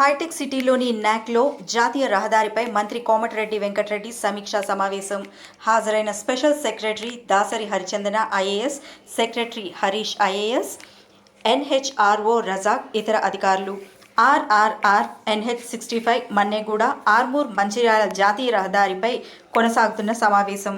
Hitech సిటీలోని నాక్లో జాతీయ రహదారిపై మంత్రి కోమటిరెడ్డి వెంకటరెడ్డి సమీక్షా సమావేశం. హాజరైన special secretary Dasari Harichandana IAS, secretary Harish IAS, NHRO Razak, ఇతర అధికారులు. ఆర్ఆర్ఆర్ NH65 మన్నెగూడ ఆర్మూర్ మంచిర్యాల జాతీయ రహదారిపై కొనసాగుతున్న సమావేశం.